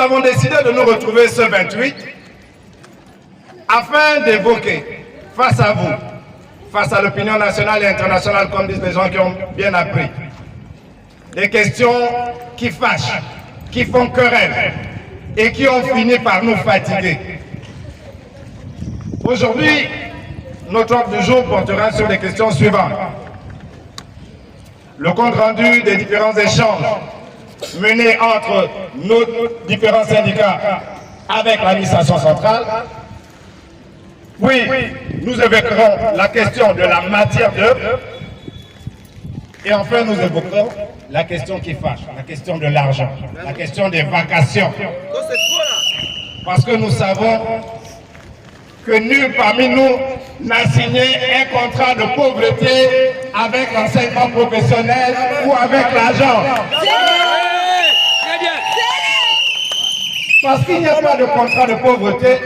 avons décidé de nous retrouver ce 28 afin d'évoquer face à vous, face à l'opinion nationale et internationale, comme disent les gens qui ont bien appris, des questions qui fâchent, qui font querelle et qui ont fini par nous fatiguer. Aujourd'hui, notre ordre du jour portera sur les questions suivantes. Le compte rendu des différents échanges menés entre nos différents syndicats avec l'administration centrale. Puis, nous évoquerons la question de la matière d'œuvre. Et enfin, nous évoquerons la question qui fâche, la question de l'argent, la question des vacations. Parce que nous savons que nul parmi nous n'a signé un contrat de pauvreté avec l'enseignement professionnel ou avec l'argent. Parce qu'il n'y a pas de contrat de pauvreté,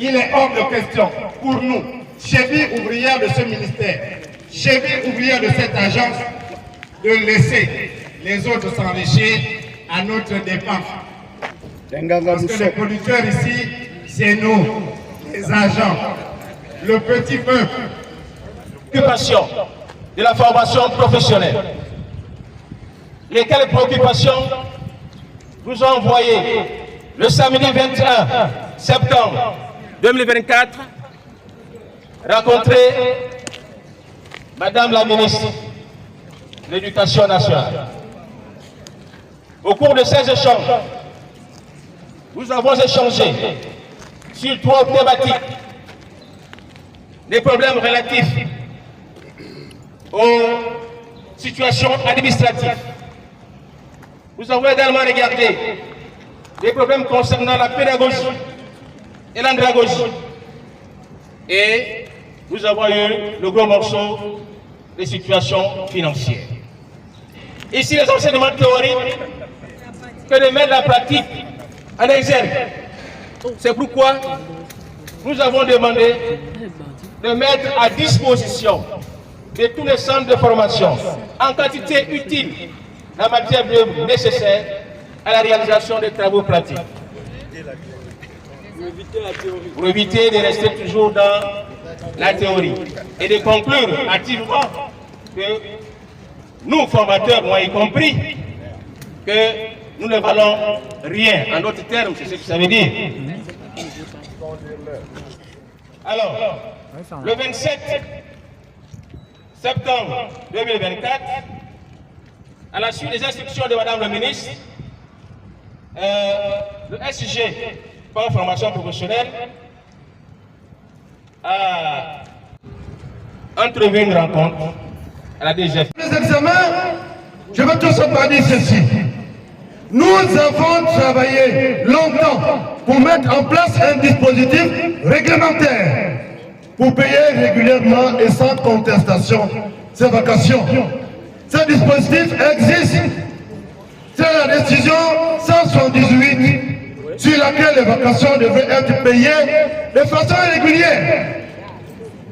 il est hors de question pour nous, cheville ouvrière de ce ministère, cheville ouvrière de cette agence, de laisser les autres s'enrichir à notre dépens. Parce que les producteurs ici, c'est nous, les agents, le petit peuple. Préoccupation de la formation professionnelle. Lesquelles préoccupations vous ont envoyé le samedi 21 septembre 2024 rencontrer Madame la ministre de l'Éducation nationale. Au cours de ces échanges, nous avons échangé sur 3 thématiques. Les problèmes relatifs aux situations administratives. Nous avons également regardé les problèmes concernant la pédagogie et l'andragogie. Et nous avons eu le gros morceau des situations financières. Ici, les enseignements théoriques, que de mettre la pratique en exergue. C'est pourquoi nous avons demandé de mettre à disposition de tous les centres de formation en quantité utile la matière d'œuvre nécessaire à la réalisation des travaux pratiques. Pour éviter de rester toujours dans la théorie et de conclure activement que nous, formateurs, moi y compris, que nous ne valons rien. En d'autres termes, c'est ce que ça veut dire. Alors, le 27 septembre 2024, à la suite des instructions de Madame le ministre, le SG, par formation professionnelle, a entrevu une rencontre à la DGF. Les examens, je veux tout simplement dire ceci. Nous avons travaillé longtemps pour mettre en place un dispositif réglementaire pour payer régulièrement et sans contestation ces vacations. Ce dispositif existe. C'est la décision 178 sur laquelle les vacations devraient être payées de façon régulière,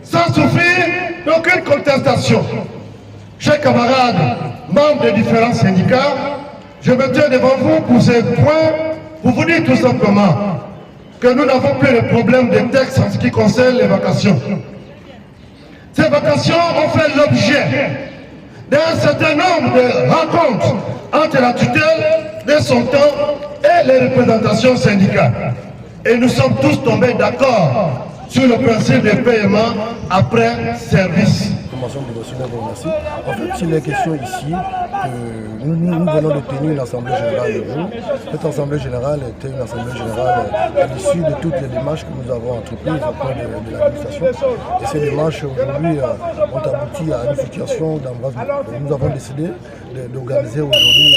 sans souffrir d'aucune contestation. Chers camarades, membres des différents syndicats, je me tiens devant vous pour ces points, pour vous dire tout simplement que nous n'avons plus de problème de texte en ce qui concerne les vacations. Ces vacations ont fait l'objet d'un certain nombre de rencontres entre la tutelle de son temps et les représentations syndicales. Et nous sommes tous tombés d'accord sur le principe de paiement après service. En fait, il est question ici que nous venons de tenir une assemblée générale le jour. Cette assemblée générale était une assemblée générale à l'issue de toutes les démarches que nous avons entreprises auprès de l'administration. Et ces démarches aujourd'hui ont abouti à une situation d'embrasement. Nous avons décidé d'organiser aujourd'hui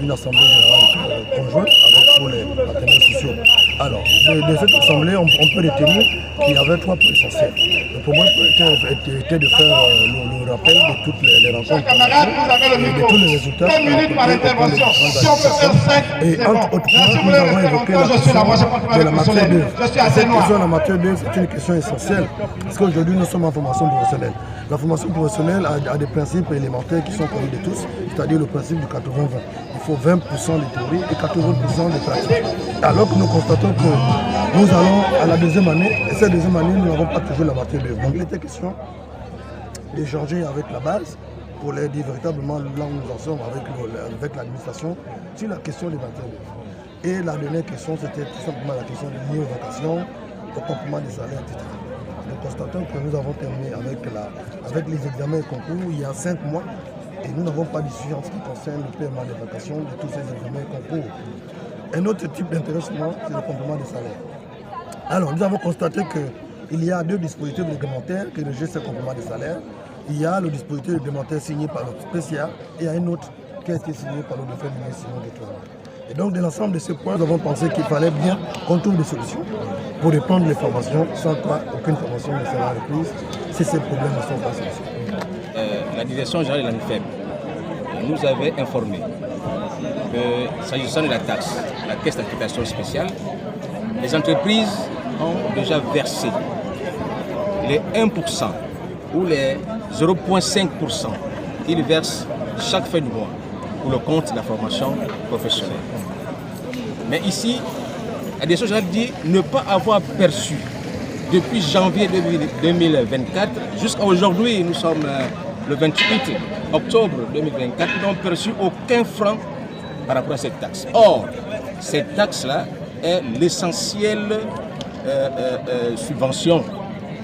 une assemblée générale conjointe avec tous les partenaires sociaux. Alors, de cette assemblée, on peut retenir qu'il y avait 3 points essentiels. Le premier point était de faire le rappel de toutes les rencontres et de tous les résultats et entre autres points, nous avons évoqué la question de la matière d'œuvre. Cette question de la matière d'œuvre, c'est une question essentielle parce qu'aujourd'hui nous sommes en formation professionnelle. La formation professionnelle a des principes élémentaires qui sont connus de tous, c'est-à-dire le principe du 80-20. il faut 20% de théorie et 80% de pratique. Alors que nous constatons que nous allons à la deuxième année, et cette deuxième année, nous n'avons pas toujours la matière d'œuvre. Donc il était question d'échanger avec la base pour leur dire véritablement là où nous en sommes avec l'administration sur la question des matières d'œuvre. Et la dernière question, c'était tout simplement la question de liée aux vacations, au complément des salaires, etc. Nous constatons que nous avons terminé avec les examens et concours il y a 5 mois et nous n'avons pas d'issue en ce qui concerne le paiement des vacations de tous ces examens et concours. Un autre type d'intéressement, c'est le complément des salaires. Alors, nous avons constaté qu'il y a 2 dispositifs réglementaires qui régissent ce complément des salaires. Il y a le dispositif réglementaire signé par le spécial et il y a un autre qui a été signé par le défunt ministre Simon Détournement. Et donc, de l'ensemble de ces points, nous avons pensé qu'il fallait bien qu'on trouve des solutions pour répondre les formations, sans quoi aucune formation ne sera reprise si ces problèmes ne sont pas solutionés. La direction générale de l'ANIFEB nous avait informé que, s'agissant de la taxe, la caisse d'affectation spéciale, les entreprises ont déjà versé les 1% ou les 0,5% qu'ils versent chaque fin du mois pour le compte de la formation professionnelle. Mais ici, la direction générale dit ne pas avoir perçu depuis janvier 2024 jusqu'à aujourd'hui, nous sommes le 28 octobre 2024, n'ont perçu aucun franc par rapport à cette taxe. Or, cette taxe-là est l'essentielle subvention,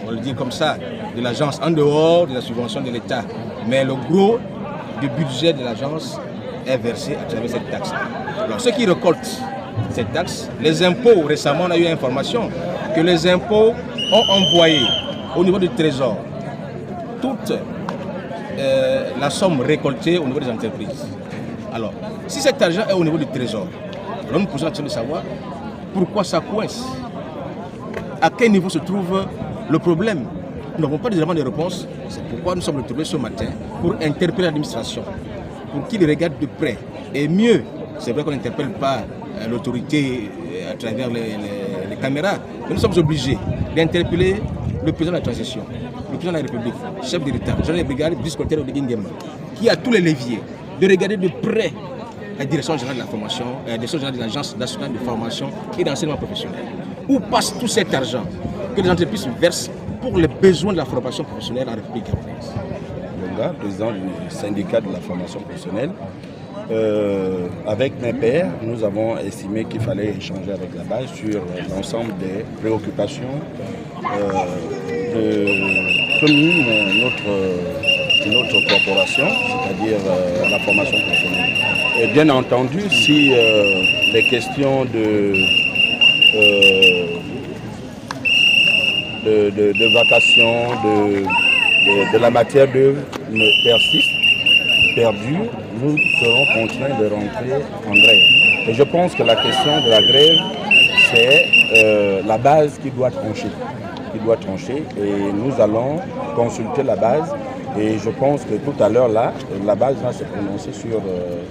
on va le dire comme ça, de l'agence en dehors de la subvention de l'État. Mais le gros du budget de l'agence est versé à travers cette taxe. Alors, ceux qui récoltent cette taxe, les impôts, récemment on a eu information que les impôts ont envoyé au niveau du Trésor toute la somme récoltée au niveau des entreprises. Alors, si cet argent est au niveau du Trésor, alors nous posons la question de savoir pourquoi ça coince. À quel niveau se trouve le problème? Nous n'avons pas éléments de réponse. C'est pourquoi nous sommes retrouvés ce matin pour interpeller l'administration, pour qu'il regarde de près. Et mieux, c'est vrai qu'on n'interpelle pas l'autorité à travers les caméras, mais nous sommes obligés d'interpeller le président de la transition, le président de la République, chef de l'État, général de brigade, Brice-Clotaire Oligui-Nguema, qui a tous les leviers de regarder de près la direction générale de la formation, la direction générale de l'Agence nationale de formation et d'enseignement professionnel. Où passe tout cet argent que les entreprises versent pour les besoins de la formation professionnelle en République gabonaise? Longa, président du syndicat de la formation professionnelle. Avec mes pairs, nous avons estimé qu'il fallait échanger avec la base sur l'ensemble des préoccupations que mine notre corporation, c'est-à-dire la formation professionnelle. Et bien entendu, si les questions de vacations, de la matière d'œuvre persistent, perdurent, nous serons contraints de rentrer en grève. Et je pense que la question de la grève, c'est la base qui doit trancher. Et nous allons consulter la base. Et je pense que tout à l'heure, là, la base va se prononcer sur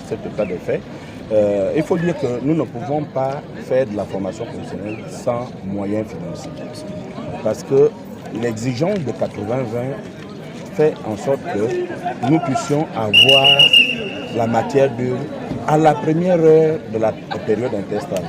cet état de fait. Il faut dire que nous ne pouvons pas faire de la formation professionnelle sans moyens financiers. Parce que l'exigence de 80-20 fait en sorte que nous puissions avoir la matière d'œuvre à la première heure de la période interstage.